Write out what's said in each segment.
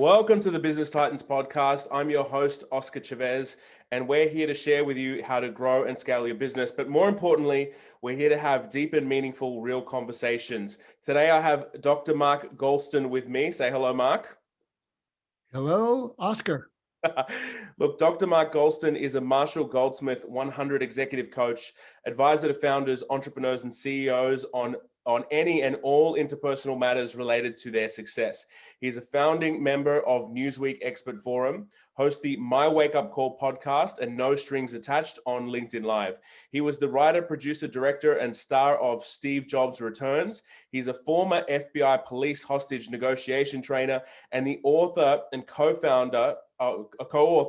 Welcome to the Business Titans podcast. I'm your host, Oscar Chavez, and we're here to share with you how to grow and scale your business. But more importantly, we're here to have deep and meaningful, real conversations. Today, I have Dr. Mark Goulston with me. Say hello, Mark. Hello, Oscar. Look, Dr. Mark Goulston is a Marshall Goldsmith 100 executive coach, advisor to founders, entrepreneurs, and CEOs on any and all interpersonal matters related to their success. He is a founding member of Newsweek Expert Forum, hosts the My Wake Up Call podcast and No Strings Attached on LinkedIn Live. He was the writer, producer, director, and star of Steve Jobs Returns. He's a former FBI police hostage negotiation trainer and the author and co-author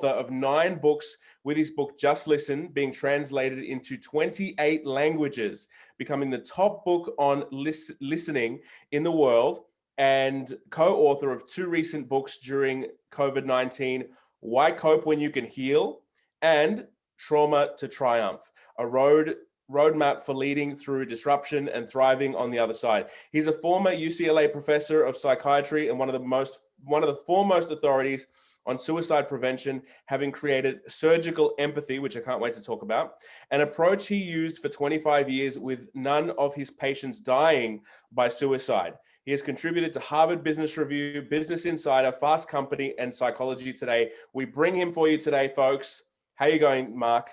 of 9 books, with his book Just Listen being translated into 28 languages, becoming the top book on listening in the world, and co-author of 2 recent books during COVID-19, Why Cope When You Can Heal and Trauma to Triumph, a roadmap for leading through disruption and thriving on the other side. He's a former UCLA professor of psychiatry and one of the foremost authorities on suicide prevention, having created surgical empathy, which I can't wait to talk about, an approach he used for 25 years with none of his patients dying by suicide. He has contributed to Harvard Business Review, Business Insider, Fast Company, and Psychology Today. We bring him for you today, folks. How are you going, Mark?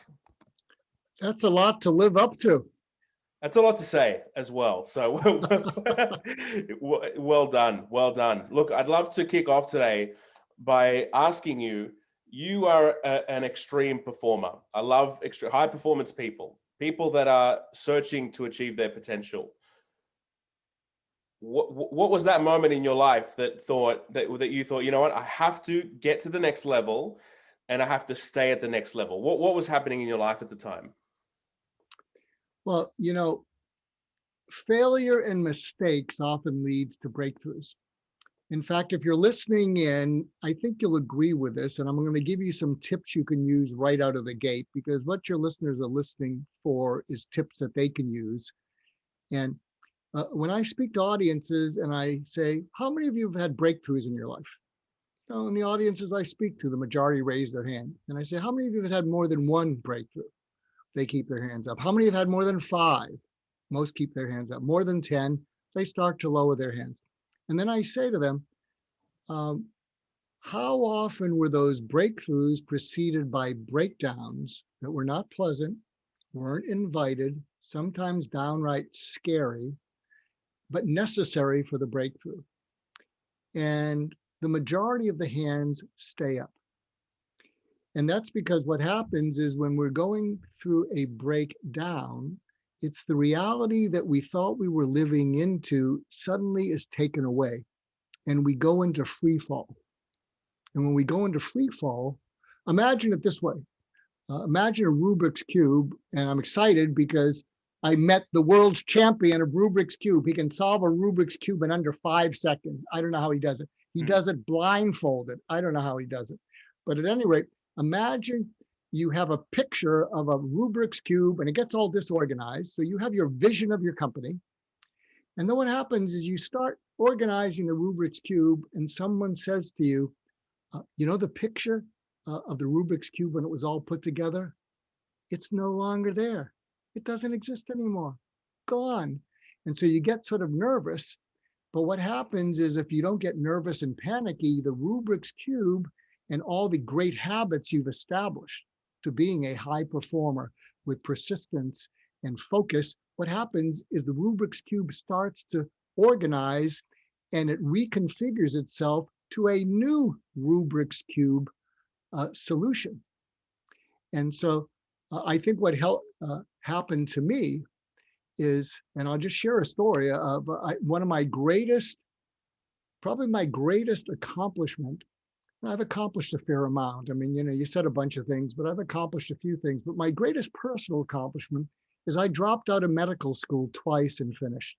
That's a lot to live up to. That's a lot to say as well. So well done. Well done. Look, I'd love to kick off today by asking you, you are an extreme performer. I love high performance people that are searching to achieve their potential. What was that moment in your life that you thought, you know what, I have to get to the next level and I have to stay at the next level? What was happening in your life at the time? Well, failure and mistakes often leads to breakthroughs. In fact, if you're listening in, I think you'll agree with this, and I'm going to give you some tips you can use right out of the gate, because what your listeners are listening for is tips that they can use. And when I speak to audiences and I say, how many of you have had breakthroughs in your life? In the audiences I speak to, the majority raise their hand. And I say, how many of you have had more than one breakthrough? They keep their hands up. How many have had more than 5? Most keep their hands up. More than 10, they start to lower their hands. And then I say to them, how often were those breakthroughs preceded by breakdowns that were not pleasant, weren't invited, sometimes downright scary, but necessary for the breakthrough? And the majority of the hands stay up. And that's because what happens is when we're going through a breakdown, it's the reality that we thought we were living into suddenly is taken away, and we go into free fall. And when we go into free fall, imagine it this way. Imagine a Rubik's Cube, and I'm excited because I met the world's champion of Rubik's Cube. He can solve a Rubik's Cube in under 5 seconds. I don't know how he does it. He does it blindfolded. I don't know how he does it. But at any rate, imagine you have a picture of a Rubik's Cube and it gets all disorganized. So you have your vision of your company. And then what happens is you start organizing the Rubik's Cube and someone says to you, the picture of the Rubik's Cube when it was all put together, it's no longer there. It doesn't exist anymore. Gone. And so you get sort of nervous. But what happens is if you don't get nervous and panicky, the Rubik's Cube and all the great habits you've established to being a high performer with persistence and focus, what happens is the Rubik's Cube starts to organize and it reconfigures itself to a new Rubik's Cube solution. And so I think what happened to me is, and I'll just share a story of one of my greatest, probably my greatest accomplishment. I've accomplished a fair amount. I mean, you said a bunch of things, but I've accomplished a few things. But my greatest personal accomplishment is I dropped out of medical school twice and finished.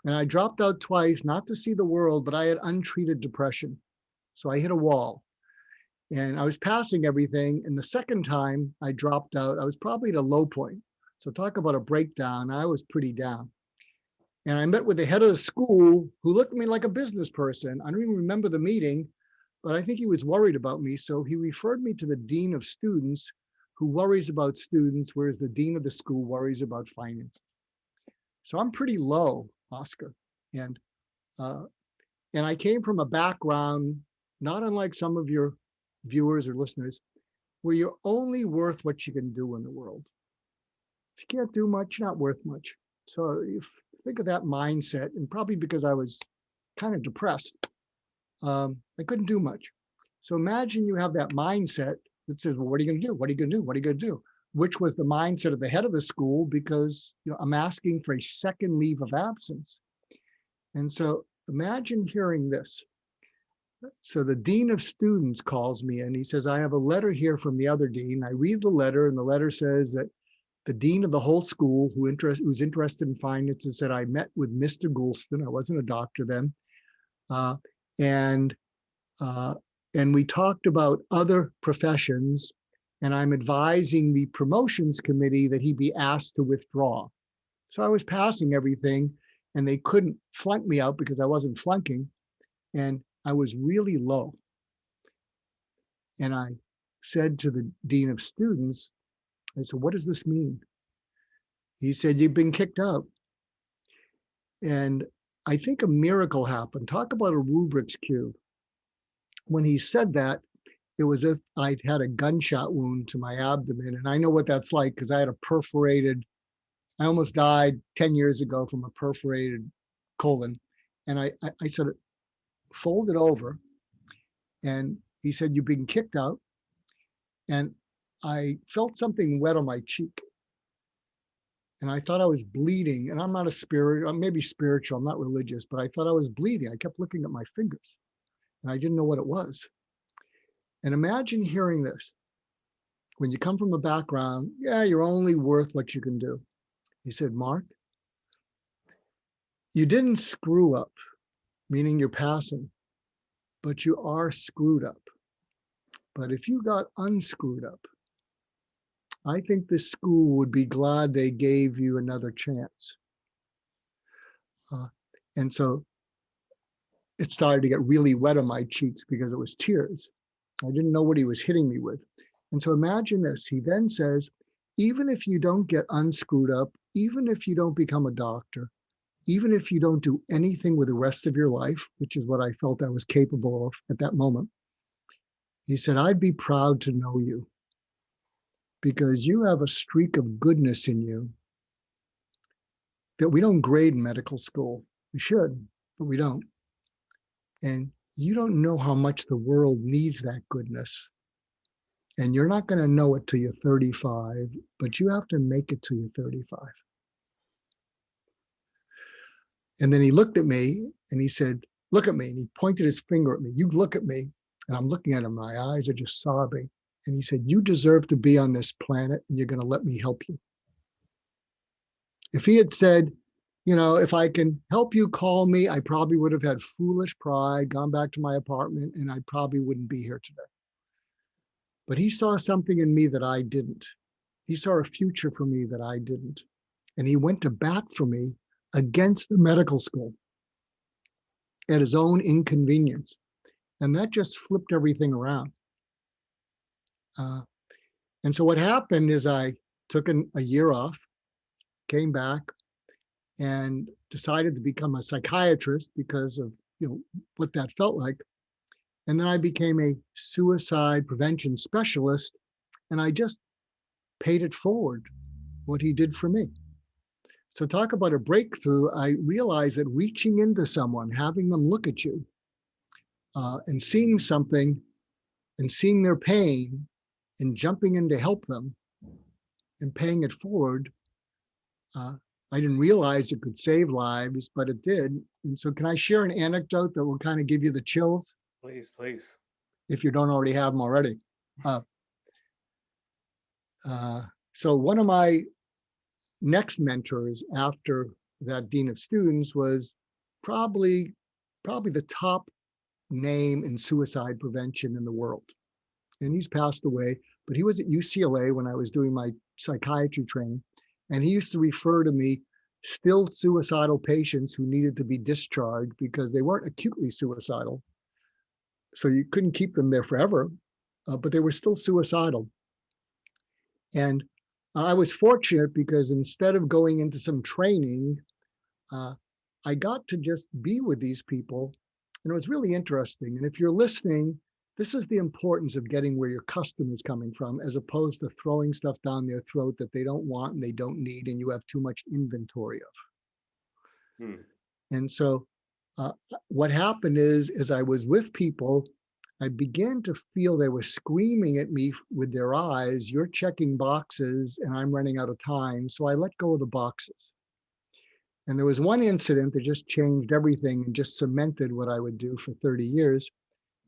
And I dropped out twice, not to see the world, but I had untreated depression. So I hit a wall and I was passing everything. And the second time I dropped out, I was probably at a low point. So talk about a breakdown. I was pretty down. And I met with the head of the school who looked at me like a business person. I don't even remember the meeting, but I think he was worried about me. So he referred me to the dean of students who worries about students, whereas the dean of the school worries about finance. So I'm pretty low, Oscar. And uh, and I came from a background, not unlike some of your viewers or listeners, where you're only worth what you can do in the world. If you can't do much, you're not worth much. So if think of that mindset, and probably because I was kind of depressed, I couldn't do much. So imagine you have that mindset that says, well, what are you going to do? What are you going to do? What are you going to do? Which was the mindset of the head of the school, because I'm asking for a second leave of absence. And so imagine hearing this. So the dean of students calls me and he says, I have a letter here from the other dean. I read the letter, and the letter says that the dean of the whole school who's interested in finance and said, I met with Mr. Goulston. I wasn't a doctor then. And we talked about other professions, and I'm advising the promotions committee that he be asked to withdraw. So I was passing everything, and they couldn't flunk me out because I wasn't flunking, and I was really low. And I said to the dean of students, I said, what does this mean? He said, you've been kicked out. And I think a miracle happened. Talk about a Rubik's Cube. When he said that, it was as if I'd had a gunshot wound to my abdomen. And I know what that's like because I had I almost died 10 years ago from a perforated colon. And I sort of folded over, and he said, you've been kicked out. And I felt something wet on my cheek. And I thought I was bleeding. And I'm not a spirit, I'm maybe spiritual, I'm not religious, but I thought I was bleeding. I kept looking at my fingers and I didn't know what it was. And imagine hearing this. When you come from a background, yeah, you're only worth what you can do. He said, Mark, you didn't screw up, meaning you're passing, but you are screwed up. But if you got unscrewed up, I think this school would be glad they gave you another chance. And so it started to get really wet on my cheeks because it was tears. I didn't know what he was hitting me with. And so imagine this. He then says, even if you don't get unscrewed up, even if you don't become a doctor, even if you don't do anything with the rest of your life, which is what I felt I was capable of at that moment, he said, I'd be proud to know you because you have a streak of goodness in you that we don't grade in medical school. We should, but we don't. And you don't know how much the world needs that goodness. And you're not going to know it till you're 35, but you have to make it till you're 35. And then he looked at me and he said, look at me. And he pointed his finger at me. You look at me. And I'm looking at him. My eyes are just sobbing. And he said, you deserve to be on this planet, and you're going to let me help you. If he had said, if I can help you, call me, I probably would have had foolish pride, gone back to my apartment, and I probably wouldn't be here today. But he saw something in me that I didn't. He saw a future for me that I didn't. And he went to bat for me against the medical school at his own inconvenience. And that just flipped everything around. And so what happened is I took a year off, came back, and decided to become a psychiatrist because of what that felt like. And then I became a suicide prevention specialist, and I just paid it forward, what he did for me. So talk about a breakthrough. I realized that reaching into someone, having them look at you, and seeing something and seeing their pain and jumping in to help them and paying it forward, I didn't realize it could save lives, but it did. And so can I share an anecdote that will kind of give you the chills? Please, please. If you don't already have them already. So one of my next mentors after that dean of students was probably the top name in suicide prevention in the world. And he's passed away, but he was at UCLA when I was doing my psychiatry training. And he used to refer to me still suicidal patients who needed to be discharged because they weren't acutely suicidal. So you couldn't keep them there forever, but they were still suicidal. And I was fortunate because instead of going into some training, I got to just be with these people. And it was really interesting. And if you're listening, this is the importance of getting where your customer is coming from, as opposed to throwing stuff down their throat that they don't want and they don't need, and you have too much inventory of. Hmm. And so what happened is, as I was with people, I began to feel they were screaming at me with their eyes, you're checking boxes and I'm running out of time. So I let go of the boxes. And there was one incident that just changed everything and just cemented what I would do for 30 years.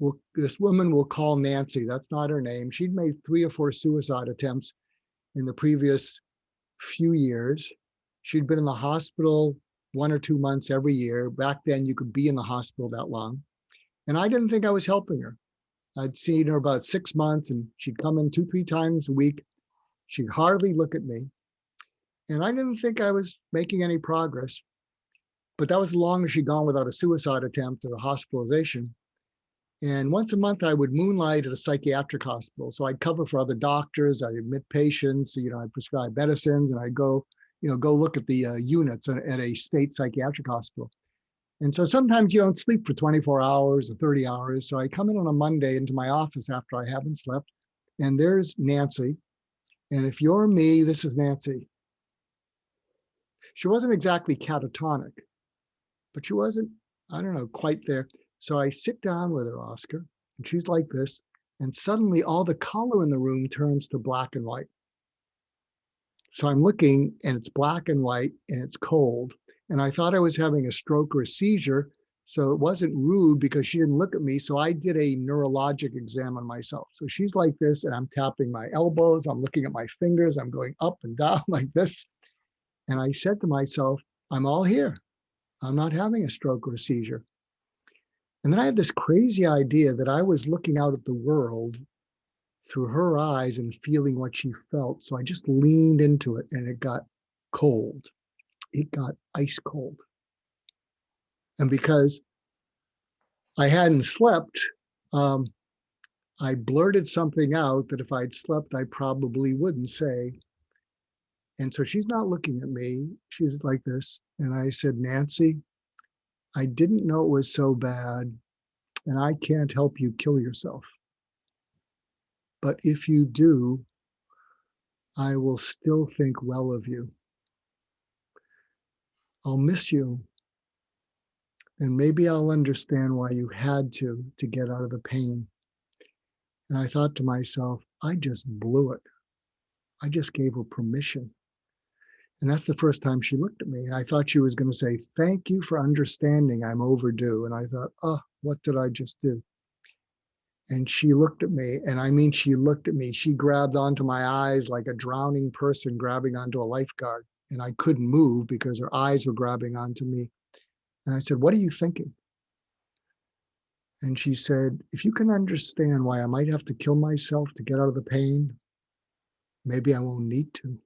Well, this woman we'll call Nancy. That's not her name. She'd made 3 or 4 suicide attempts in the previous few years. She'd been in the hospital 1 or 2 months every year. Back then, you could be in the hospital that long. And I didn't think I was helping her. I'd seen her about 6 months and she'd come in 2, 3 times a week. She'd hardly look at me. And I didn't think I was making any progress. But that was as long as she'd gone without a suicide attempt or a hospitalization. And once a month, I would moonlight at a psychiatric hospital. So I'd cover for other doctors. I'd admit patients. I'd prescribe medicines, and I'd go look at the units at a state psychiatric hospital. And so sometimes you don't sleep for 24 hours or 30 hours. So I come in on a Monday into my office after I haven't slept, and there's Nancy. And if you're me, this is Nancy. She wasn't exactly catatonic, but she wasn't, I don't know, quite there. So I sit down with her, Oscar, and she's like this. And suddenly all the color in the room turns to black and white. So I'm looking and it's black and white and it's cold. And I thought I was having a stroke or a seizure. So it wasn't rude because she didn't look at me. So I did a neurologic exam on myself. So she's like this and I'm tapping my elbows. I'm looking at my fingers. I'm going up and down like this. And I said to myself, I'm all here. I'm not having a stroke or a seizure. And then I had this crazy idea that I was looking out at the world through her eyes and feeling what she felt. So I just leaned into it and it got cold. It got ice cold. And because I hadn't slept, I blurted something out that if I'd slept, I probably wouldn't say. And so she's not looking at me. She's like this. And I said, Nancy, I didn't know it was so bad, and I can't help you kill yourself. But if you do, I will still think well of you. I'll miss you. And maybe I'll understand why you had to get out of the pain. And I thought to myself, I just blew it. I just gave her permission. And that's the first time she looked at me. And I thought she was going to say, thank you for understanding. I'm overdue. And I thought, oh, what did I just do? And she looked at me. And I mean, she looked at me. She grabbed onto my eyes like a drowning person grabbing onto a lifeguard. And I couldn't move because her eyes were grabbing onto me. And I said, what are you thinking? And she said, if you can understand why I might have to kill myself to get out of the pain, maybe I won't need to.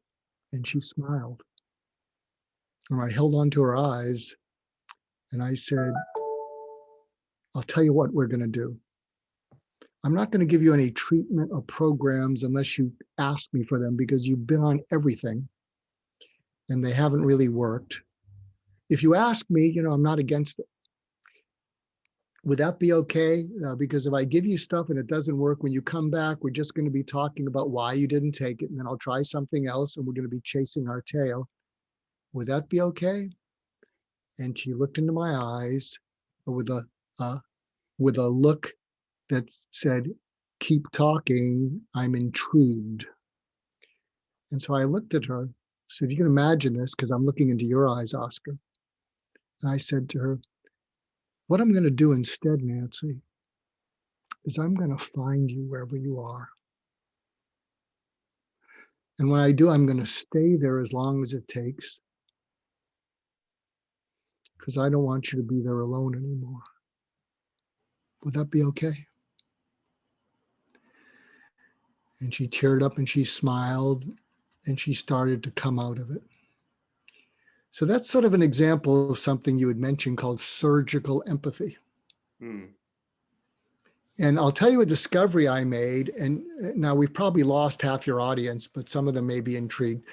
And she smiled. And I held onto her eyes and I said, I'll tell you what we're going to do. I'm not going to give you any treatment or programs unless you ask me for them, because you've been on everything and they haven't really worked. If you ask me, I'm not against it. Would that be okay? Because if I give you stuff and it doesn't work, when you come back, we're just going to be talking about why you didn't take it. And then I'll try something else and we're going to be chasing our tail. Would that be okay? And she looked into my eyes with a look that said, keep talking, I'm intrigued. And so I looked at her, said, you can imagine this because I'm looking into your eyes, Oscar. And I said to her, what I'm going to do instead, Nancy, is I'm going to find you wherever you are. And when I do, I'm going to stay there as long as it takes, because I don't want you to be there alone anymore. Would that be okay? And she teared up and she smiled and she started to come out of it. So that's sort of an example of something you had mentioned called surgical empathy. Hmm. And I'll tell you a discovery I made. And now we've probably lost half your audience, but some of them may be intrigued.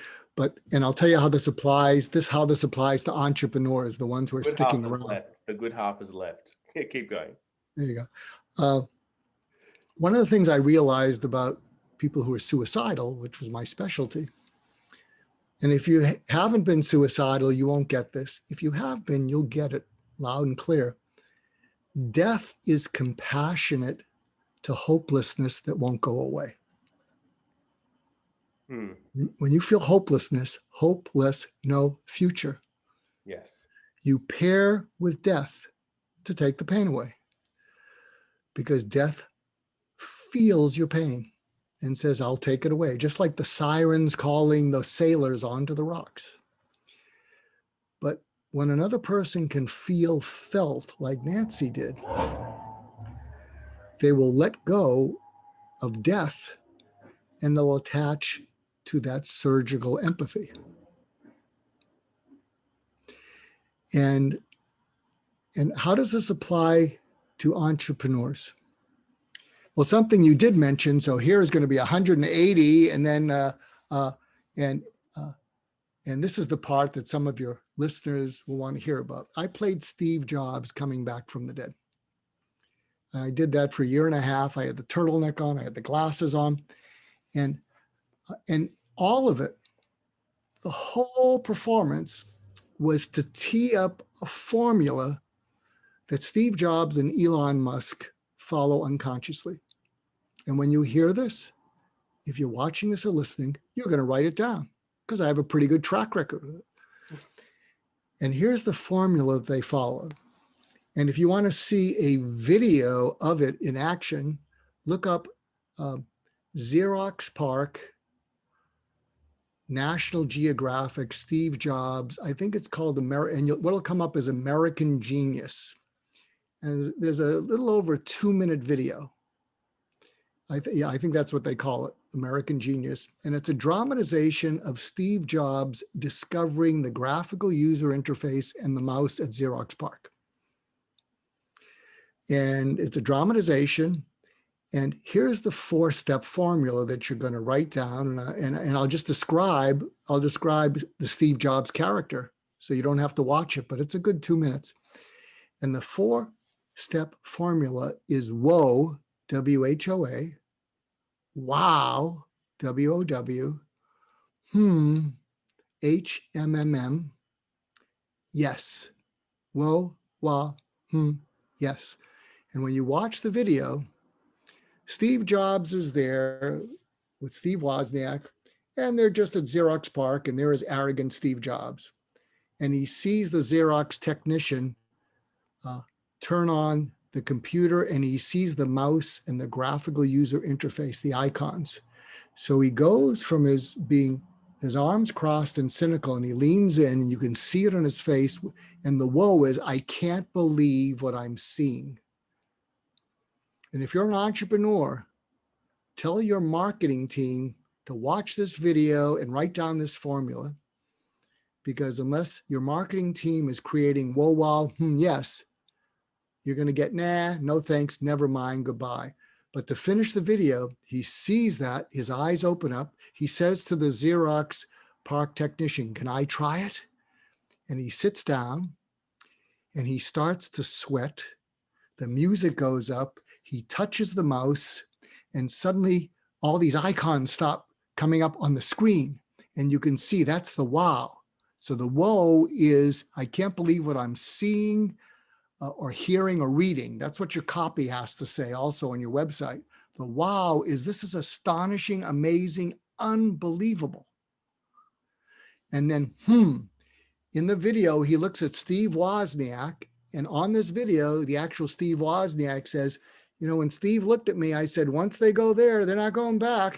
And I'll tell you how this applies to entrepreneurs, the ones who are Good sticking half is around. left. The good half is left. Keep going. There you go. One of the things I realized about people who are suicidal, which was my specialty, and if you haven't been suicidal, you won't get this. If you have been, you'll get it loud and clear. Death is compassionate to hopelessness that won't go away. Hmm. When you feel hopelessness, hopeless, no future, Yes. you pair with death to take the pain away, because death feels your pain and says, I'll take it away, just like the sirens calling the sailors onto the rocks. But when another person can feel felt like Nancy did, they will let go of death and they'll attach to that surgical empathy. And how does this apply to entrepreneurs? Well, something you did mention. So here is going to be 180, and then and this is the part that some of your listeners will want to hear about. I played Steve Jobs coming back from the dead. I did that for a year and a half. I had the turtleneck on, I had the glasses on, and all of it, the whole performance was to tee up a formula that Steve Jobs and Elon Musk follow unconsciously. And when you hear this, if you're watching this or listening, you're going to write it down, because I have a pretty good track record with it. And here's the formula that they followed. And if you want to see a video of it in action, look up Xerox Park, National Geographic, Steve Jobs. I think it's called what'll come up is American Genius. And there's a little over 2-minute video. I think that's what they call it, American Genius. And it's a dramatization of Steve Jobs discovering the graphical user interface and the mouse at Xerox Park. And it's a dramatization. And here's the 4-step formula that you're going to write down. And I'll describe the Steve Jobs character, so you don't have to watch it, but it's a good 2 minutes. And the 4-step formula is WHOA, WHOA, wow, WOW, HMMM, yes, whoa, wow, yes. And when you watch the video, Steve Jobs is there with Steve Wozniak, and they're just at Xerox Park, and there is arrogant Steve Jobs. And he sees the Xerox technician turn on the computer, and he sees the mouse and the graphical user interface, the icons. So he goes from his arms crossed and cynical, and he leans in, and you can see it on his face. And the woe is, I can't believe what I'm seeing. And if you're an entrepreneur, tell your marketing team to watch this video and write down this formula, because unless your marketing team is creating whoa, wow, yes, you're going to get nah, no thanks, never mind, goodbye. But to finish the video, he sees that, his eyes open up. He says to the Xerox Park technician, can I try it? And he sits down and he starts to sweat. The music goes up. He touches the mouse, and suddenly all these icons stop coming up on the screen. And you can see that's the wow. So the whoa is, I can't believe what I'm seeing, or hearing or reading. That's what your copy has to say also on your website. The wow is, this is astonishing, amazing, unbelievable. And then, in the video, he looks at Steve Wozniak, and on this video, the actual Steve Wozniak says, when Steve looked at me, I said, once they go there, they're not going back.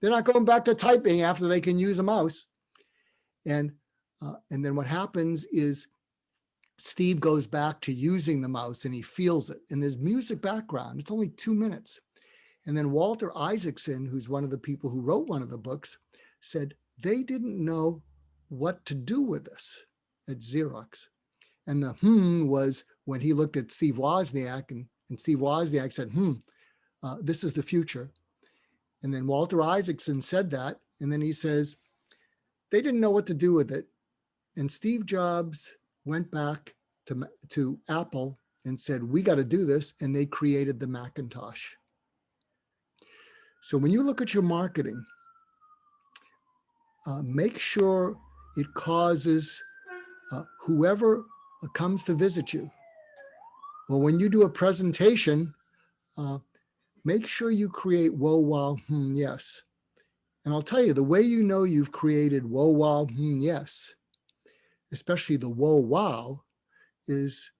They're not going back to typing after they can use a mouse. And then what happens is, Steve goes back to using the mouse, and he feels it. And there's music background. It's only 2 minutes. And then Walter Isaacson, who's one of the people who wrote one of the books, said they didn't know what to do with this. at Xerox. And the was when he looked at Steve Wozniak, and Steve Wozniak said, this is the future. And then Walter Isaacson said that. And then he says, they didn't know what to do with it. And Steve Jobs went back to Apple and said, we got to do this. And they created the Macintosh. So when you look at your marketing, make sure it causes whoever comes to visit you. Well, when you do a presentation, make sure you create whoa, wow, yes. And I'll tell you, the way you know you've created whoa, wow, yes, especially the whoa, wow, is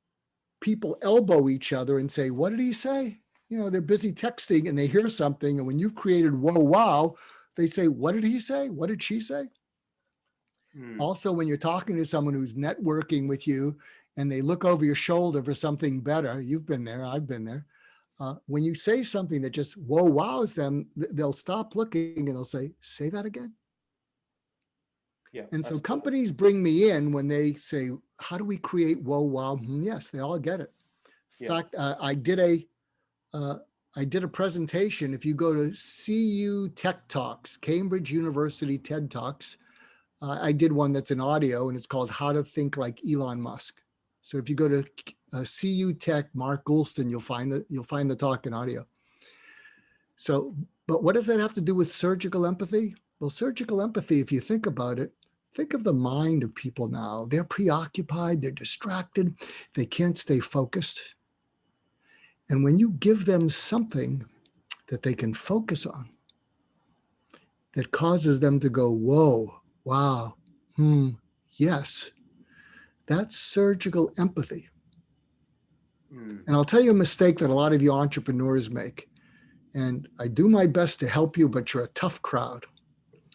people elbow each other and say, what did he say? You know, they're busy texting and they hear something. And when you've created whoa, wow, they say, what did he say? What did she say? Also, when you're talking to someone who's networking with you and they look over your shoulder for something better, you've been there, I've been there. When you say something that just whoa wows them, they'll stop looking and they'll say that again. Yeah. And so absolutely. companies bring me in when they say, how do we create whoa, wow? Yes, they all get it. In fact, I did a presentation. If you go to CU Tech Talks, Cambridge University TED Talks, I did one that's in audio and it's called How to Think Like Elon Musk. So if you go to CU Tech, Mark Goulston, you'll find the talk in audio. So, but what does that have to do with surgical empathy? Well, surgical empathy, if you think about it, think of the mind of people now. They're preoccupied, they're distracted, they can't stay focused. And when you give them something that they can focus on, that causes them to go, whoa, wow, yes, that's surgical empathy. And I'll tell you a mistake that a lot of you entrepreneurs make. And I do my best to help you, but you're a tough crowd,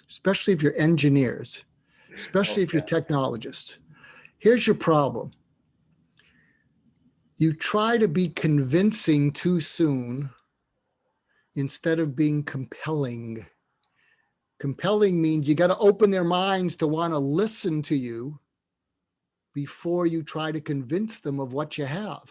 especially if you're engineers, especially if you're technologists. Here's your problem. You try to be convincing too soon instead of being compelling. Compelling means you got to open their minds to want to listen to you before you try to convince them of what you have.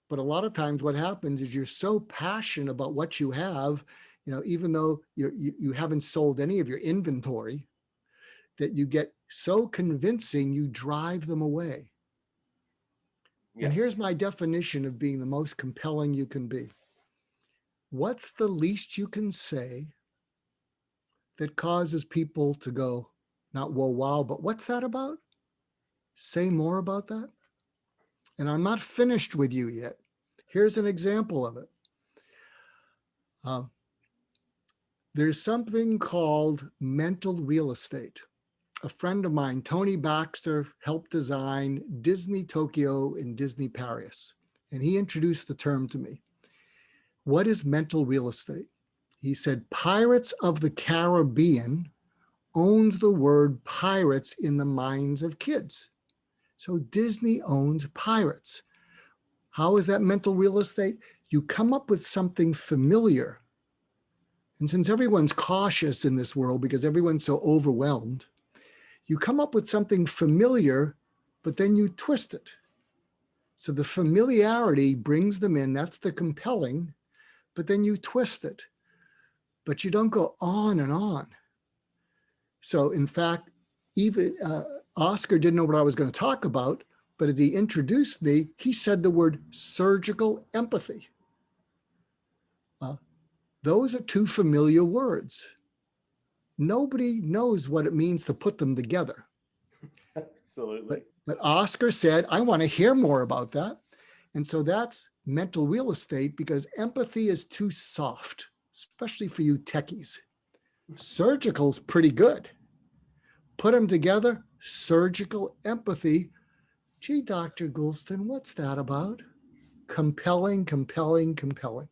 But a lot of times what happens is you're so passionate about what you have, you know, even though you haven't sold any of your inventory, that you get so convincing, you drive them away. Yeah. And here's my definition of being the most compelling you can be. What's the least you can say that causes people to go, not whoa, wow, but what's that about? Say more about that. And I'm not finished with you yet. Here's an example of it. There's something called mental real estate. A friend of mine, Tony Baxter, helped design Disney Tokyo and Disney Paris. And he introduced the term to me. What is mental real estate? He said, Pirates of the Caribbean owns the word pirates in the minds of kids. So Disney owns pirates. How is that mental real estate? You come up with something familiar. And since everyone's cautious in this world because everyone's so overwhelmed, you come up with something familiar, but then you twist it. So the familiarity brings them in, that's the compelling, but then you twist it. But you don't go on and on. So in fact, even Oscar didn't know what I was going to talk about, but as he introduced me, he said the word surgical empathy. Those are two familiar words. Nobody knows what it means to put them together. Absolutely. But Oscar said, I want to hear more about that. And so that's mental real estate because empathy is too soft, especially for you techies. Surgical's pretty good. Put them together, surgical empathy. Gee, Dr. Goulston, what's that about? Compelling, compelling, compelling.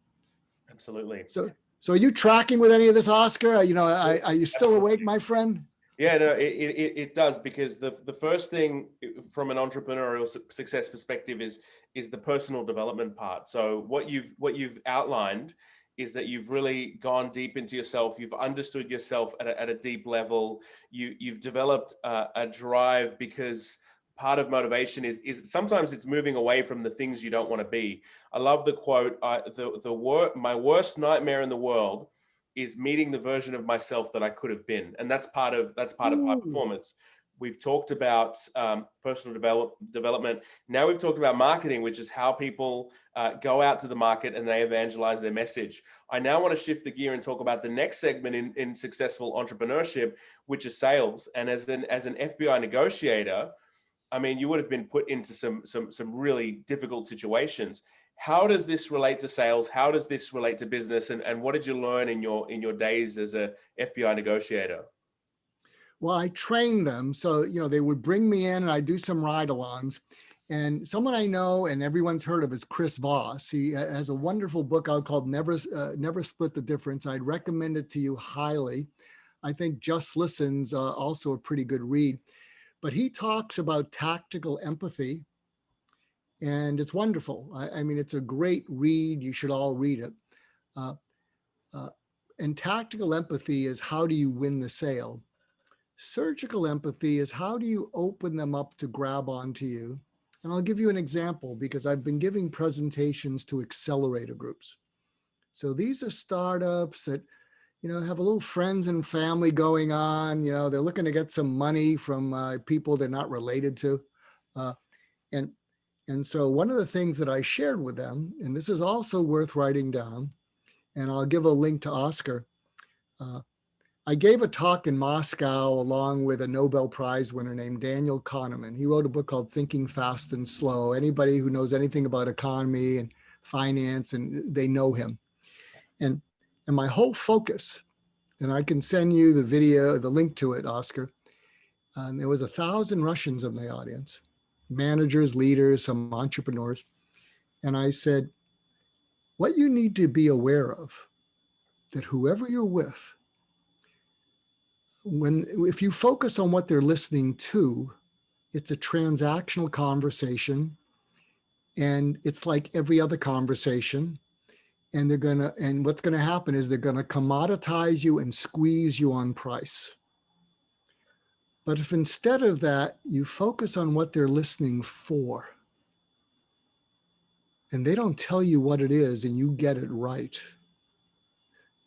Absolutely. So are you tracking with any of this, Oscar? Are you still awake, my friend? Yeah, no, it does, because the first thing from an entrepreneurial success perspective is the personal development part. So what you've outlined is that you've really gone deep into yourself. You've understood yourself at a deep level. You've developed a drive because part of motivation is sometimes it's moving away from the things you don't want to be. I love the quote, my worst nightmare in the world is meeting the version of myself that I could have been. And that's part of high performance. We've talked about personal development. Now we've talked about marketing, which is how people go out to the market and they evangelize their message. I now want to shift the gear and talk about the next segment in successful entrepreneurship, which is sales. And as an FBI negotiator, I mean, you would have been put into some really difficult situations. How does this relate to sales? How does this relate to business? And what did you learn in your days as a FBI negotiator? Well, I trained them. So, they would bring me in and I do some ride-alongs. And someone I know and everyone's heard of is Chris Voss. He has a wonderful book out called Never Split the Difference. I'd recommend it to you highly. I think Just Listen's also a pretty good read. But he talks about tactical empathy, and it's wonderful. I mean, it's a great read. You should all read it. And tactical empathy is how do you win the sale? Surgical empathy is how do you open them up to grab onto you? And I'll give you an example because I've been giving presentations to accelerator groups. So these are startups that, have a little friends and family going on. They're looking to get some money from people they're not related to. And so one of the things that I shared with them, and this is also worth writing down, and I'll give a link to Oscar. I gave a talk in Moscow along with a Nobel Prize winner named Daniel Kahneman. He wrote a book called Thinking Fast and Slow. Anybody who knows anything about economy and finance, and they know him. And my whole focus, and I can send you the video, the link to it, Oscar. There was 1,000 Russians in the audience, managers, leaders, some entrepreneurs. And I said, what you need to be aware of, that whoever you're with, if you focus on what they're listening to, it's a transactional conversation, and it's like every other conversation. And what's gonna happen is they're gonna commoditize you and squeeze you on price. But if instead of that, you focus on what they're listening for, and they don't tell you what it is and you get it right,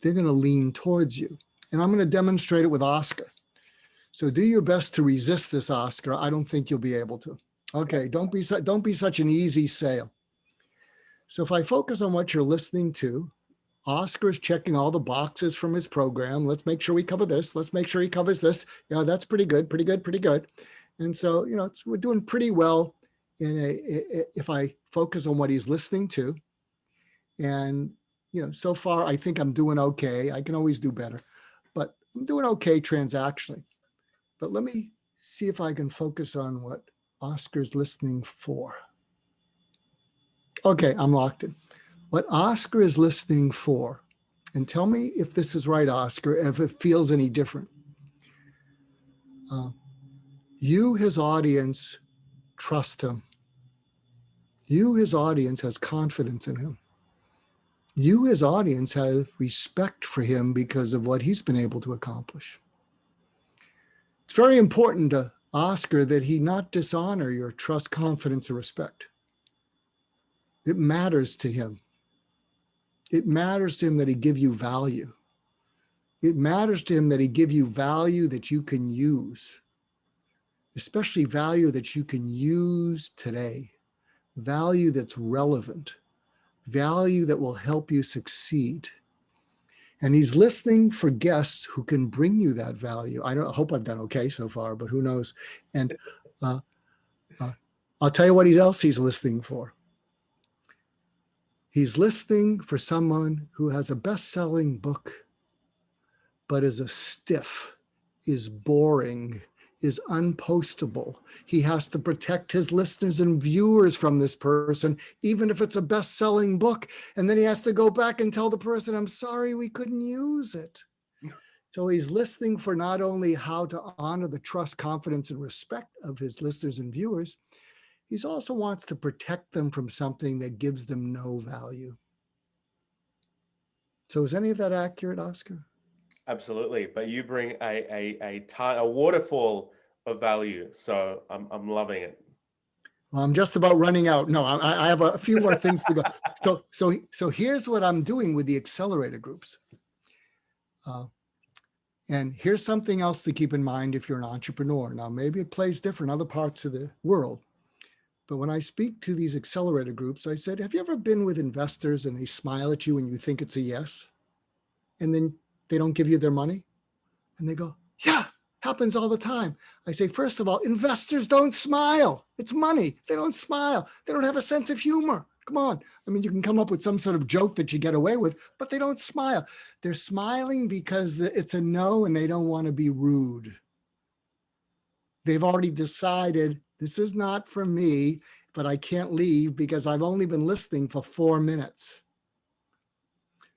they're gonna lean towards you. And I'm gonna demonstrate it with Oscar. So do your best to resist this, Oscar. I don't think you'll be able to. Okay, don't be such an easy sale. So if I focus on what you're listening to, Oscar is checking all the boxes from his program. Let's make sure we cover this. Let's make sure he covers this. Yeah, that's pretty good, pretty good, pretty good. And so, we're doing pretty well if I focus on what he's listening to. And, so far, I think I'm doing okay. I can always do better, but I'm doing okay transactionally. But let me see if I can focus on what Oscar's listening for. Okay, I'm locked in. What Oscar is listening for, and tell me if this is right, Oscar, if it feels any different. You, his audience, trust him. You, his audience, has confidence in him. You, his audience, have respect for him because of what he's been able to accomplish. It's very important to Oscar that he not dishonor your trust, confidence, or respect. It matters to him. It matters to him that he give you value. It matters to him that he give you value that you can use, especially value that you can use today, value that's relevant, value that will help you succeed. And he's listening for guests who can bring you that value. I hope I've done okay so far, but who knows? And I'll tell you what else he's listening for. He's listening for someone who has a best-selling book, but is a stiff, is boring, is unpostable. He has to protect his listeners and viewers from this person, even if it's a best-selling book. And then he has to go back and tell the person, I'm sorry, we couldn't use it. So he's listening for not only how to honor the trust, confidence, and respect of his listeners and viewers, he also wants to protect them from something that gives them no value. So is any of that accurate, Oscar? Absolutely. But you bring a waterfall of value. So I'm loving it. Well, I'm just about running out. No, I have a few more things to go. So here's what I'm doing with the accelerator groups. And here's something else to keep in mind if you're an entrepreneur. Now, maybe it plays different in other parts of the world. But when I speak to these accelerator groups, I said, have you ever been with investors and they smile at you and you think it's a yes? And then they don't give you their money? And they go, yeah, happens all the time. I say, first of all, investors don't smile. It's money. They don't smile. They don't have a sense of humor. Come on. I mean, you can come up with some sort of joke that you get away with, but they don't smile. They're smiling because it's a no and they don't want to be rude. They've already decided this is not for me, but I can't leave because I've only been listening for 4 minutes.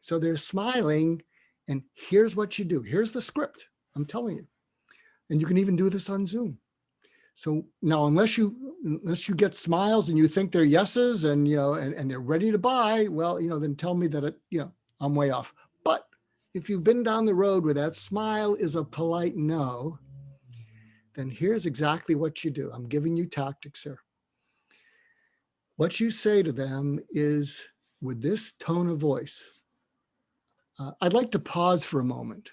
So they're smiling, and here's what you do. Here's the script. I'm telling you. And you can even do this on Zoom. So now, unless you get smiles and you think they're yeses and, and they're ready to buy, well, then tell me that, I'm way off. But if you've been down the road where that smile is a polite no, then here's exactly what you do. I'm giving you tactics here. What you say to them is with this tone of voice, I'd like to pause for a moment.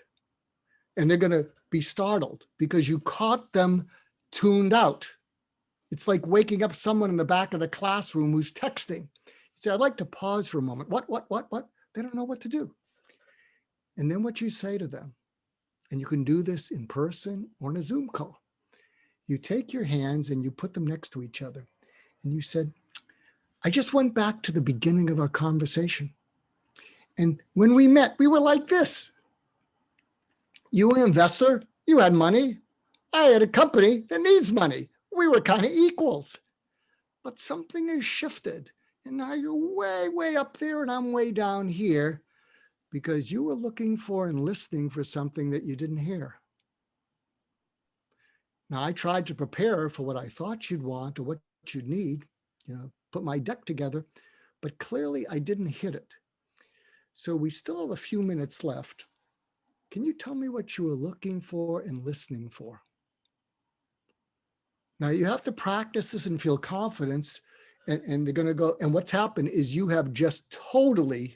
And they're going to be startled because you caught them tuned out. It's like waking up someone in the back of the classroom who's texting. You say, I'd like to pause for a moment. What? They don't know what to do. And then what you say to them, and you can do this in person or in a Zoom call. You take your hands and you put them next to each other. And you said, I just went back to the beginning of our conversation. And when we met, we were like this. You were an investor, you had money. I had a company that needs money. We were kind of equals. But something has shifted. And now you're way, way up there and I'm way down here because you were looking for and listening for something that you didn't hear. Now, I tried to prepare for what I thought you'd want or what you'd need, put my deck together, but clearly I didn't hit it. So we still have a few minutes left. Can you tell me what you were looking for and listening for? Now you have to practice this and feel confidence, and they're going to go, and what's happened is you have just totally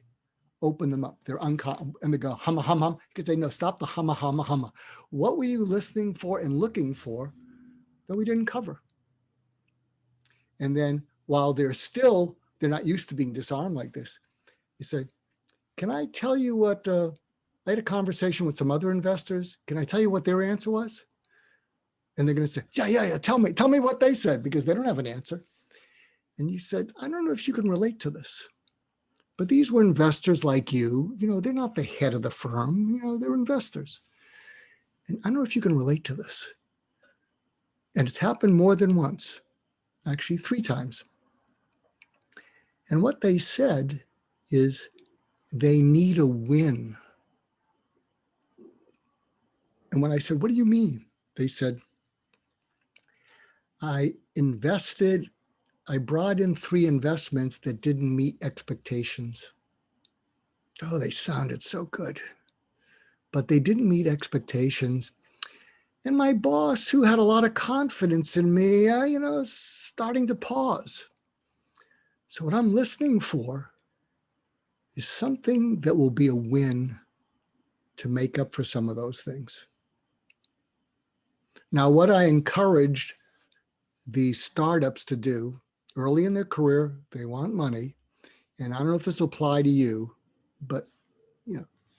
opened them up. They're and they go, humma, hum, hum, because they know, stop the humma, humma, humma. What were you listening for and looking for that we didn't cover? And then while they're not used to being disarmed like this, you say, can I tell you what, I had a conversation with some other investors. Can I tell you what their answer was? And they're going to say, yeah. Tell me what they said, because they don't have an answer. And you said, I don't know if you can relate to this, but these were investors like you. They're not the head of the firm. They're investors. And I don't know if you can relate to this. And it's happened more than once, actually 3 times. And what they said is they need a win. And when I said, what do you mean? They said, I brought in 3 investments that didn't meet expectations. Oh, they sounded so good, but they didn't meet expectations. And my boss, who had a lot of confidence in me, is starting to pause. So what I'm listening for is something that will be a win to make up for some of those things. Now, what I encouraged these startups to do early in their career, they want money. And I don't know if this will apply to you, but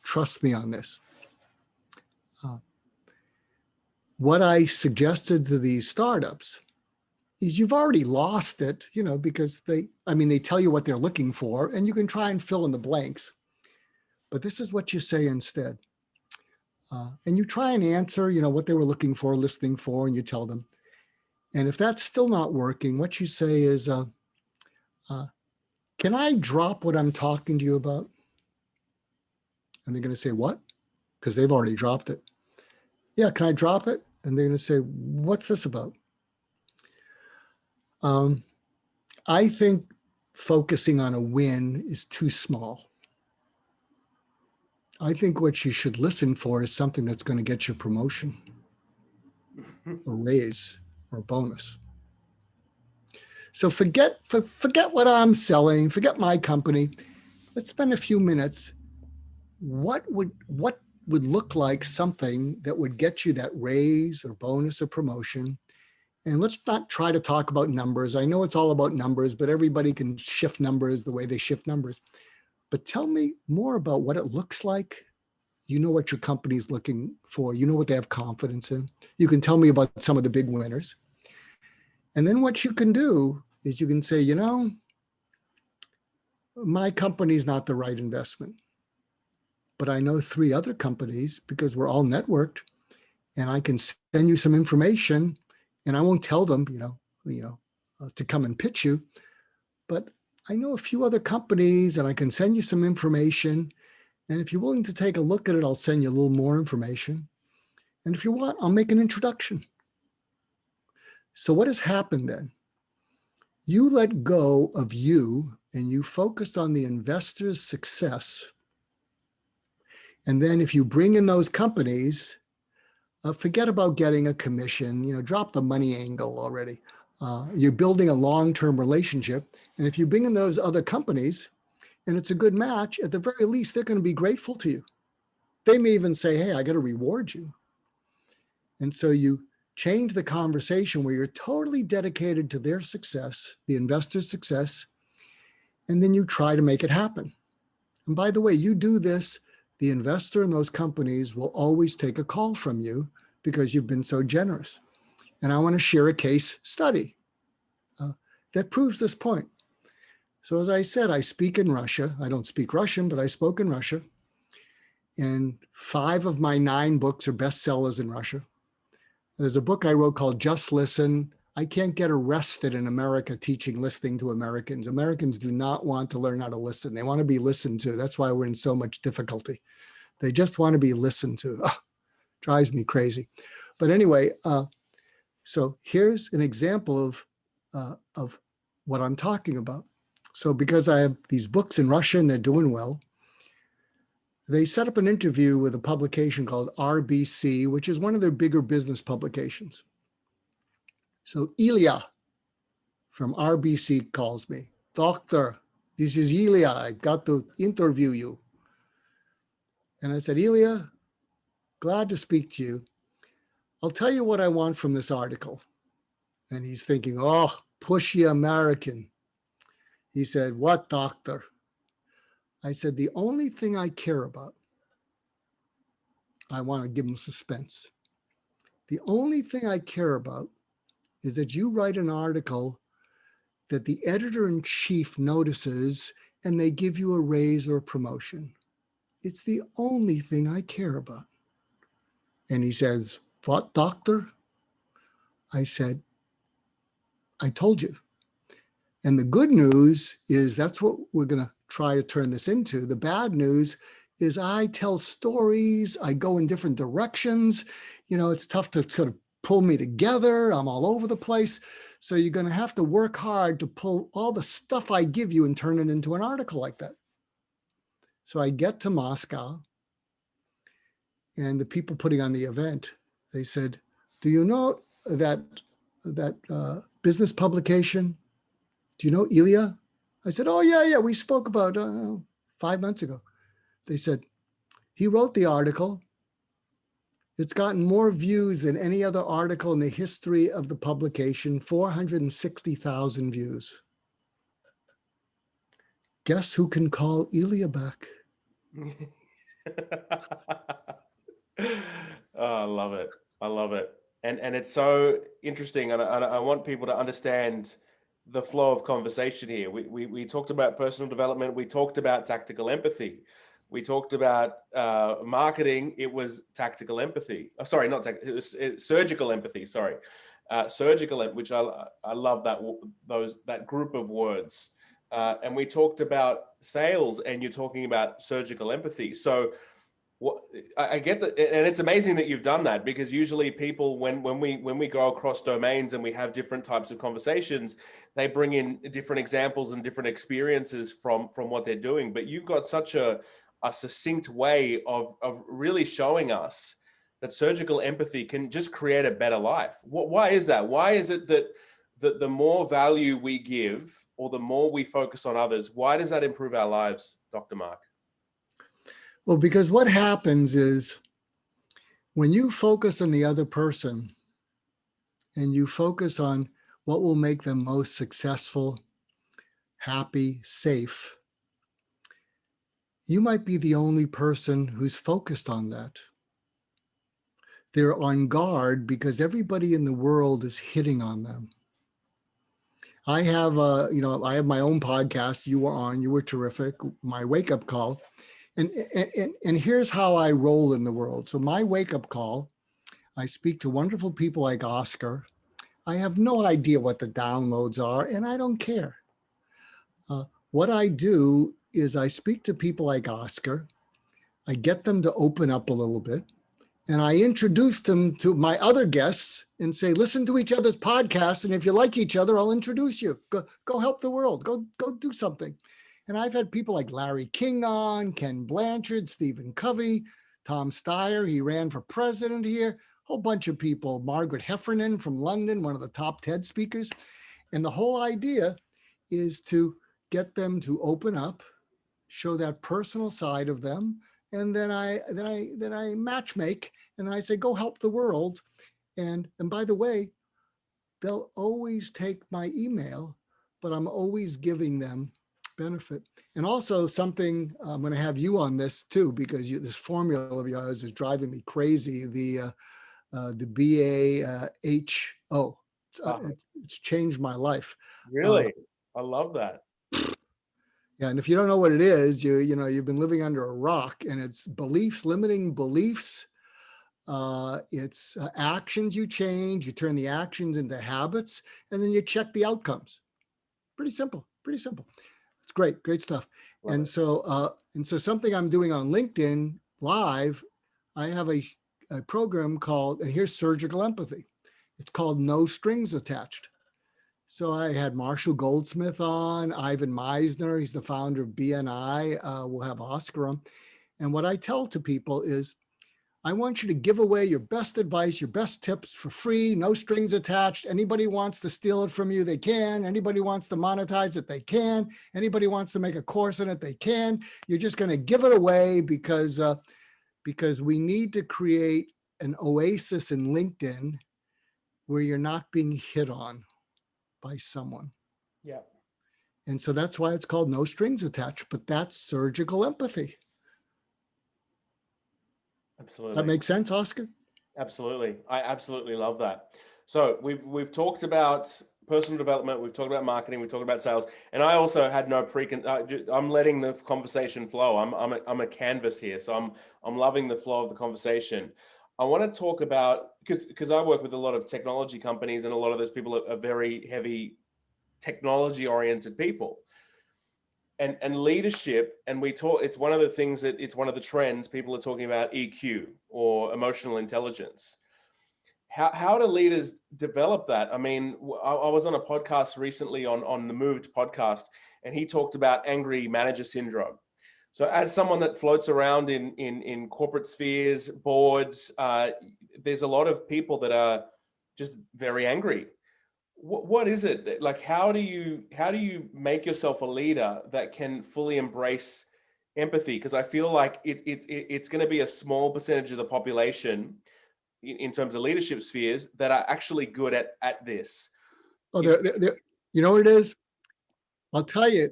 trust me on this. What I suggested to these startups is you've already lost it, because they tell you what they're looking for and you can try and fill in the blanks. But this is what you say instead. And you try and answer, what they were looking for, listening for, and you tell them. And if that's still not working, what you say is, can I drop what I'm talking to you about? And they're going to say, what? Because they've already dropped it. Yeah, can I drop it? And they're going to say, what's this about? I think focusing on a win is too small. I think what you should listen for is something that's going to get you promotion. or raise or bonus. So forget what I'm selling, forget my company. Let's spend a few minutes. What would look like something that would get you that raise or bonus or promotion? And let's not try to talk about numbers. I know it's all about numbers, but everybody can shift numbers the way they shift numbers. But tell me more about what it looks like. You know what your company's looking for. You know what they have confidence in. You can tell me about some of the big winners. And then what you can do is you can say, you know, my company's not the right investment, but I know 3 other companies because we're all networked, and I can send you some information, and I won't tell them, to come and pitch you, but I know a few other companies and I can send you some information. And if you're willing to take a look at it, I'll send you a little more information. And if you want, I'll make an introduction. So what has happened then? You let go of you and you focused on the investor's success. And then if you bring in those companies, forget about getting a commission, drop the money angle already. You're building a long-term relationship. And if you bring in those other companies and it's a good match, at the very least, they're going to be grateful to you. They may even say, hey, I got to reward you. And so you change the conversation where you're totally dedicated to their success, the investor's success, and then you try to make it happen. And by the way, you do this, the investor in those companies will always take a call from you because you've been so generous. And I want to share a case study that proves this point. So as I said, I speak in Russia. I don't speak Russian, but I spoke in Russia. And 5 of my 9 books are bestsellers in Russia. There's a book I wrote called Just Listen. I can't get arrested in America teaching listening to Americans. Americans do not want to learn how to listen. They want to be listened to. That's why we're in so much difficulty. They just want to be listened to. Drives me crazy. But anyway, so here's an example of what I'm talking about. So because I have these books in Russia and they're doing well, they set up an interview with a publication called RBC, which is one of their bigger business publications. So Ilya from RBC calls me. Doctor, this is Ilya. I got to interview you. And I said, Ilya, glad to speak to you. I'll tell you what I want from this article. And he's thinking, oh, pushy American. He said, what, doctor? I said, the only thing I care about, I want to give him suspense. The only thing I care about is that you write an article that the editor-in-chief notices and they give you a raise or a promotion. It's the only thing I care about. And he says, what, doctor? I said, I told you. And the good news is that's what we're going to try to turn this into. The bad news is I tell stories. I go in different directions. It's tough to sort of pull me together. I'm all over the place. So you're going to have to work hard to pull all the stuff I give you and turn it into an article like that. So I get to Moscow and the people putting on the event, they said, do you know that business publication? Do you know Ilya? I said, oh, yeah, we spoke about 5 months ago. They said, he wrote the article. It's gotten more views than any other article in the history of the publication, 460,000 views. Guess who can call Ilya back? Oh, I love it. I love it. And it's so interesting. And I want people to understand the flow of conversation here. We talked about personal development. We talked about tactical empathy. We talked about marketing. It was tactical empathy. Oh, sorry, not tactical. It was surgical empathy. Sorry, surgical, which I love that group of words. And we talked about sales, and you're talking about surgical empathy. So I get that, and it's amazing that you've done that, because usually people, when we go across domains and we have different types of conversations, they bring in different examples and different experiences from what they're doing. But you've got such a succinct way of really showing us that surgical empathy can just create a better life. Why is that? Why is it that the more value we give or the more we focus on others, why does that improve our lives, Dr. Mark? Well, because what happens is when you focus on the other person and you focus on what will make them most successful, happy, safe, you might be the only person who's focused on that. They're on guard because everybody in the world is hitting on them. I have I have my own podcast. You were terrific. My wake up call. And here's how I roll in the world. So my wake up call, I speak to wonderful people like Oscar. I have no idea what the downloads are, and I don't care. What I do is I speak to people like Oscar. I get them to open up a little bit, and I introduce them to my other guests and say, listen to each other's podcasts, and if you like each other, I'll introduce you. Go help the world. Go do something. And I've had people like Larry King on, Ken Blanchard, Stephen Covey, Tom Steyer. He ran for president here. A whole bunch of people. Margaret Heffernan from London, one of the top TED speakers. And the whole idea is to get them to open up, show that personal side of them, and then I matchmake, and I say, go help the world. And by the way, they'll always take my email, but I'm always giving them benefit. And also something, I'm going to have you on this too, because this formula of yours is driving me crazy. The BAHO. It's changed my life. Really? I love that. Yeah, and if you don't know what it is, you've been living under a rock, and it's beliefs, limiting beliefs. It's actions you change. You turn the actions into habits, and then you check the outcomes. Pretty simple. Pretty simple. It's great stuff. And so something I'm doing on LinkedIn Live, I have a program called, and here's surgical empathy. It's called No Strings Attached. So I had Marshall Goldsmith on, Ivan Meisner, he's the founder of BNI. We'll have Oscar on. And what I tell to people is, I want you to give away your best advice, your best tips for free, no strings attached. Anybody wants to steal it from you, they can. Anybody wants to monetize it, they can. Anybody wants to make a course in it, they can. You're just going to give it away because we need to create an oasis in LinkedIn where you're not being hit on by someone. Yeah. And so that's why it's called No Strings Attached, but that's surgical empathy. Absolutely. Does that make sense, Oscar? Absolutely. I absolutely love that. So we've talked about personal development, we've talked about marketing, we've talked about sales, and I also had no I'm letting the conversation flow. I'm a canvas here, so I'm loving the flow of the conversation. I want to talk about, because I work with a lot of technology companies, and a lot of those people are very heavy technology oriented people. And leadership, and it's one of the things it's one of the trends people are talking about, EQ or emotional intelligence. How do leaders develop that? I mean, I was on a podcast recently on the Moved podcast, and he talked about angry manager syndrome. So as someone that floats around in corporate spheres, boards, there's a lot of people that are just very angry. What is it like? How do you make yourself a leader that can fully embrace empathy? Because I feel like it's going to be a small percentage of the population in terms of leadership spheres that are actually good at this. Oh, you know what it is? I'll tell you,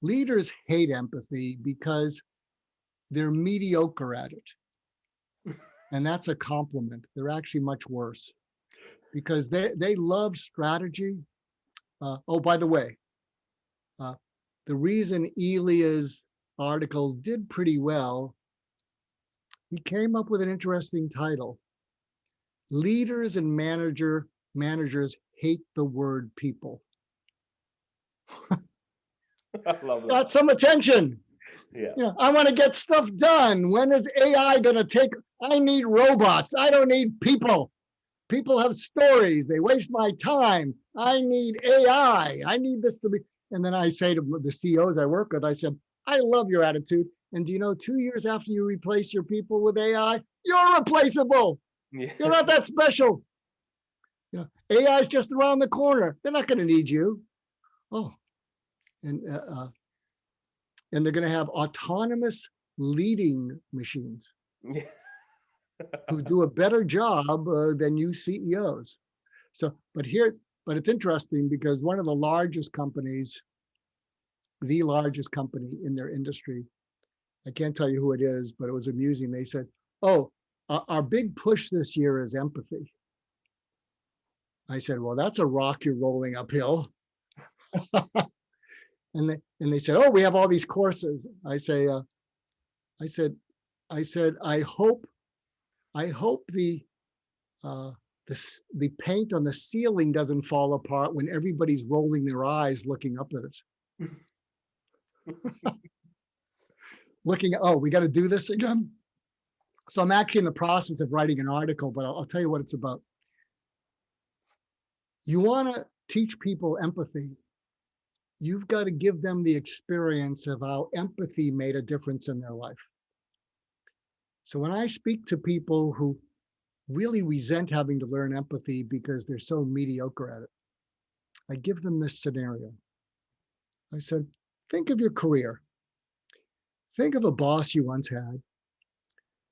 leaders hate empathy because they're mediocre at it. And that's a compliment. They're actually much worse because they love strategy. Oh, by the way, the reason Elia's article did pretty well, he came up with an interesting title. Leaders and managers hate the word people. I love that. Got some attention. Yeah. I want to get stuff done. When is AI going to take? I need robots. I don't need people. People have stories. They waste my time. I need AI. I need this to be. And then I say to the CEOs I work with, I said, I love your attitude. And do you know, 2 years after you replace your people with AI, you're replaceable. Yeah. You're not that special. You know, AI is just around the corner. They're not going to need you. Oh, and they're going to have autonomous leading machines who do a better job than you CEOs. So, but it's interesting because one of the largest companies, the largest company in their industry, I can't tell you who it is, but it was amusing. They said, "Oh, our big push this year is empathy." I said, "Well, that's a rock you're rolling uphill." and they said, "Oh, we have all these courses." I said, I hope the paint on the ceiling doesn't fall apart when everybody's rolling their eyes looking up at us. Looking at, oh, we got to do this again. So I'm actually in the process of writing an article, but I'll tell you what it's about. You want to teach people empathy. You've got to give them the experience of how empathy made a difference in their life. So when I speak to people who really resent having to learn empathy because they're so mediocre at it, I give them this scenario. I said, think of your career. Think of a boss you once had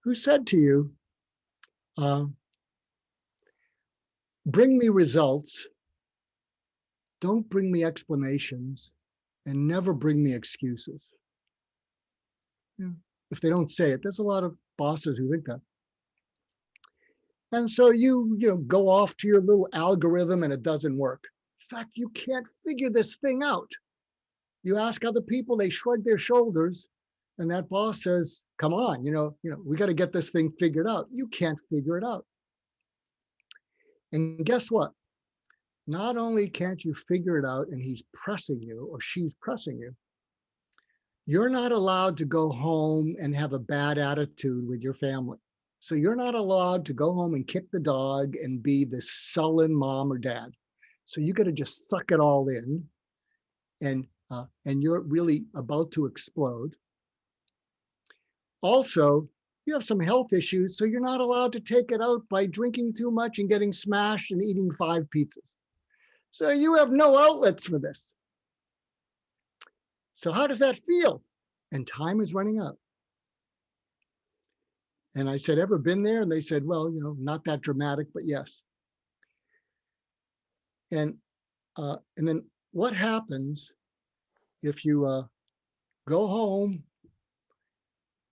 who said to you, bring me results, don't bring me explanations, and never bring me excuses. You know, if they don't say it, there's a lot of bosses who think that. And so you go off to your little algorithm and it doesn't work. In fact, you can't figure this thing out. You ask other people, they shrug their shoulders, and that boss says, come on, we got to get this thing figured out. You can't figure it out. And guess what? Not only can't you figure it out and he's pressing you or she's pressing you, you're not allowed to go home and have a bad attitude with your family. So you're not allowed to go home and kick the dog and be the sullen mom or dad. So you got to just suck it all in, and you're really about to explode. Also, you have some health issues, so you're not allowed to take it out by drinking too much and getting smashed and eating 5 pizzas. So you have no outlets for this. So how does that feel? And time is running out. And I said, ever been there? And they said, well, not that dramatic, but yes. And then what happens if you go home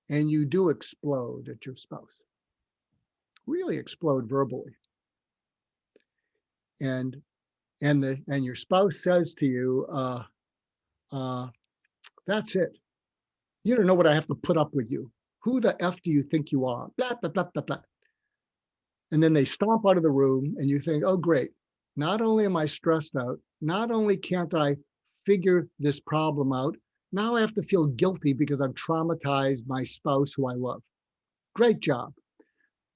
and you do explode at your spouse? Really explode verbally. And your spouse says to you, that's it. You don't know what I have to put up with you. Who the F do you think you are? Blah, blah, blah, blah, blah. And then they stomp out of the room and you think, oh, great. Not only am I stressed out, not only can't I figure this problem out, now I have to feel guilty because I've traumatized my spouse who I love. Great job.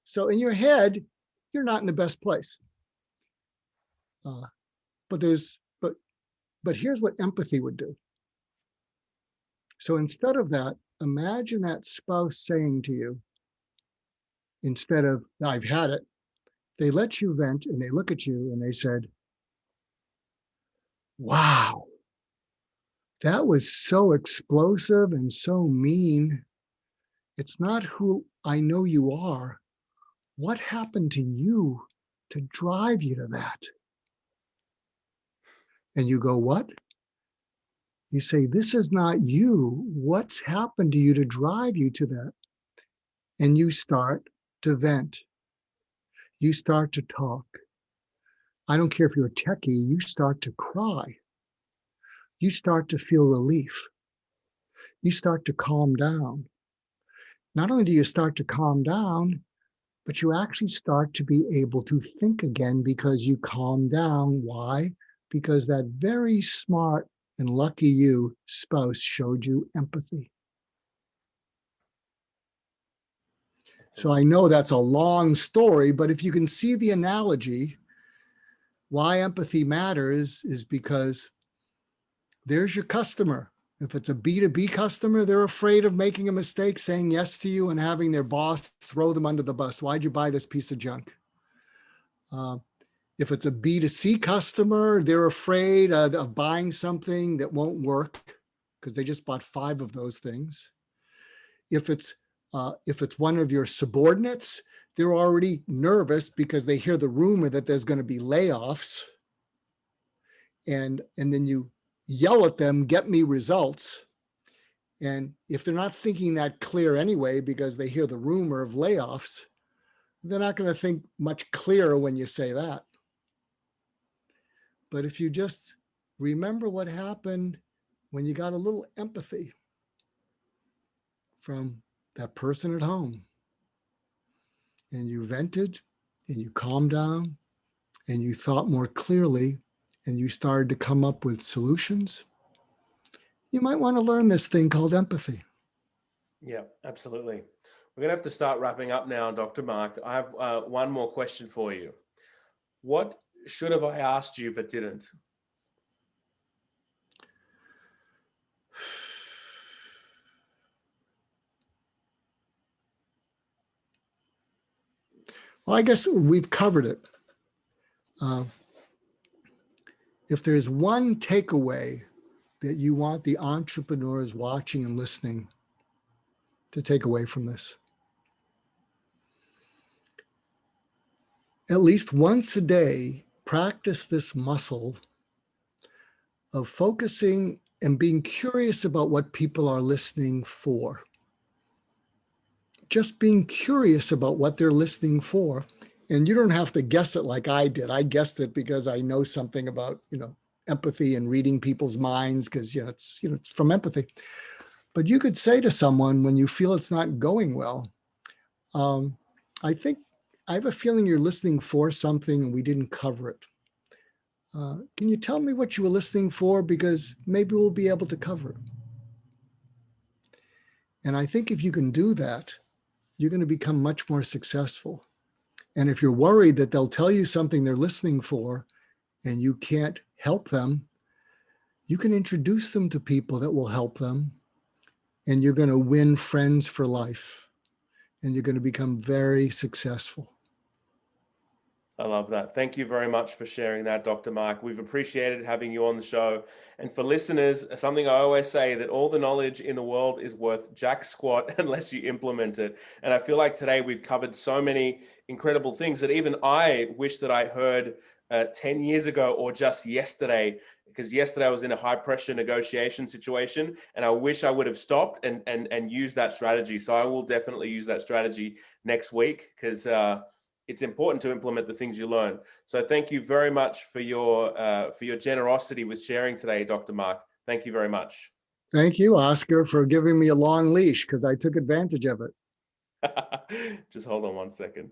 So in your head, you're not in the best place. But here's what empathy would do. So instead of that, imagine that spouse saying to you, instead of, I've had it, they let you vent and they look at you and they said, wow, that was so explosive and so mean. It's not who I know you are. What happened to you to drive you to that? And you go, what? You say, this is not you. What's happened to you to drive you to that? And you start to vent. You start to talk. I don't care if you're a techie, you start to cry. You start to feel relief. You start to calm down. Not only do you start to calm down, but you actually start to be able to think again because you calm down. Why? Because that very smart and lucky you spouse showed you empathy. So I know that's a long story, but if you can see the analogy, why empathy matters is because there's your customer If it's a B2B customer, they're afraid of making a mistake, saying yes to you and having their boss throw them under the bus. Why'd you buy this piece of junk? If it's a B2C customer, they're afraid of buying something that won't work because they just bought 5 of those things. If it's one of your subordinates, they're already nervous because they hear the rumor that there's going to be layoffs. And then you yell at them, get me results. And if they're not thinking that clear anyway, because they hear the rumor of layoffs, they're not going to think much clearer when you say that. But if you just remember what happened when you got a little empathy from that person at home, and you vented and you calmed down and you thought more clearly and you started to come up with solutions, you might want to learn this thing called empathy. Yeah, absolutely. We're going to have to start wrapping up now, Dr. Mark. I have one more question for you. What should have I asked you but didn't? Well, I guess we've covered it. If there's one takeaway that you want the entrepreneurs watching and listening to take away from this, at least once a day, practice this muscle of focusing and being curious about what people are listening for. Just being curious about what they're listening for. And you don't have to guess it like I did. I guessed it because I know something about, empathy and reading people's minds, because, it's from empathy. But you could say to someone when you feel it's not going well, I have a feeling you're listening for something and we didn't cover it. Can you tell me what you were listening for? Because maybe we'll be able to cover it. And I think if you can do that, you're going to become much more successful. And if you're worried that they'll tell you something they're listening for and you can't help them, you can introduce them to people that will help them. And you're going to win friends for life. And you're going to become very successful. I love that. Thank you very much for sharing that, Dr. Mark. We've appreciated having you on the show. And for listeners, something I always say, that all the knowledge in the world is worth jack squat unless you implement it. And I feel like today we've covered so many incredible things that even I wish that I heard 10 years ago or just yesterday, because yesterday I was in a high pressure negotiation situation and I wish I would have stopped and used that strategy. So I will definitely use that strategy next week, because it's important to implement the things you learn. So thank you very much for your generosity with sharing today, Dr. Mark. Thank you very much. Thank you, Oscar, for giving me a long leash, because I took advantage of it. Just hold on one second.